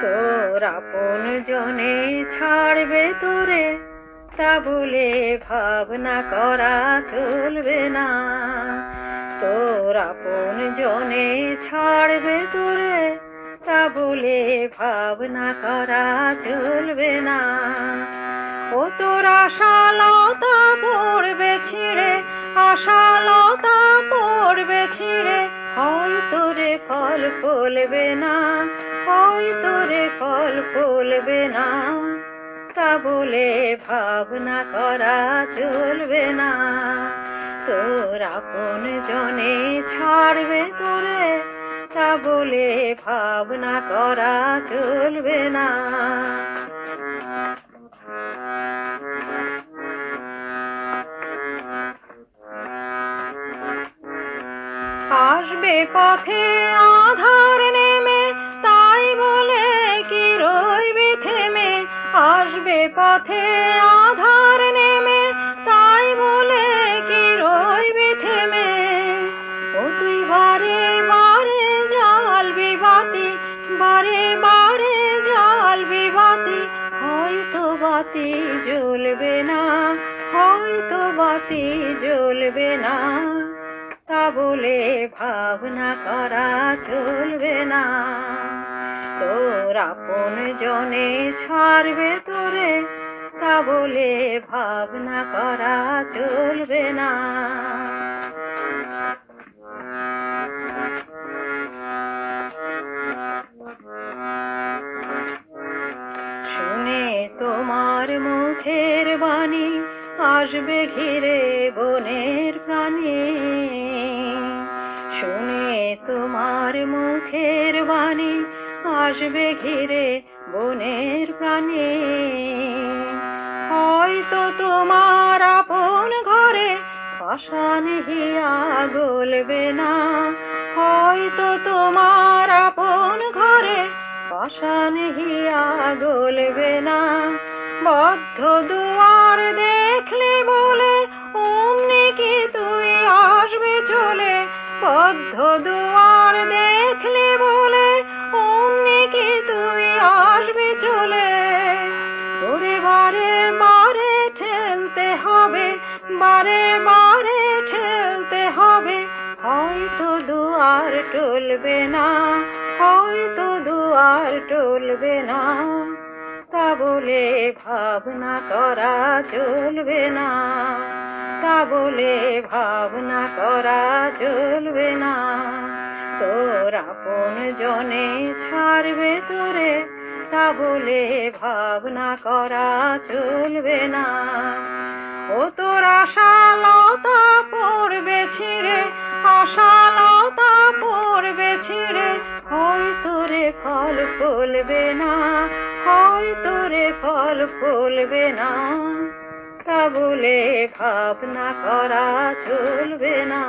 তোর আপন জনে ছাড়বে তোরে, তা বলে ভাবনা করা চলবে না। তোর আপন জনে ছাড়বে তোরে, তা বলে ভাবনা করা চলবে না। ও তোর আশালতা পড়বে ছিঁড়ে, আশালতা পড়বে ছিঁড়ে, হয় তোরে ফল ফলবে না, হয় তোরে ফল ফলবে না। তা বলে ভাবনা করা চলবে না। তোর আপন জনে ছাড়বে তোরে, তা বলে ভাবনা করা চলবে না। আসবে পথে আধার নেমে, তাই বলে কি রইবি থেমে। আসবে পথে আধার নেমে, তাই বলে কি রইবি থেমে। ও তুই বারে বারে জ্বালবি বাতি, বারে বারে জ্বালবি বাতি, হয়তো বাতি জ্বলবে না, হয়তো বাতি জ্বলবে না। তা বলে ভাবনা করা চলবে না। তোর আপন জনে ছাড়বে তোরে, তা বলে ভাবনা করা চলবে না। শুনে তোমার মুখের বাণী, আসবে ঘিরে বনের প্রাণী। শুনে তোমার মুখের বাণী, আসবে ঘিরে বনের প্রাণী। হয়তো তোমার আপন ঘরে পাষাণ হিয়া গলবে না, হয়তো তোমার আপন ঘরে পাষাণ হিয়া গলবে না। বদ্ধ দুয়ার দেখলে বলে অমনি কি তুই আসবে চলে, বদ্ধ দুয়ার দেখলে বলে অমনি কি তুই আসবে চলে। তোরে বারে বারে ঠেলতে হবে, বারে বারে ঠেলতে হবে, হয়তো দুয়ার টলবে না, হয়তো দুয়ার টলবে না। তা বলে ভাবনা করা চলবে না, তা বলে ভাবনা করা চলবে না। তোর আপন জনে ছাড়বে তোরে, তা বলে ভাবনা করা চলবে না। ও তোর আশালতা পড়বে ছিঁড়ে, আশালতা পড়বে ছিঁড়ে, হয় তোরে ফল ফলবে না, হয় তোরে ফল ফলবে না। তা বলে ভাবনা করা চলবে না।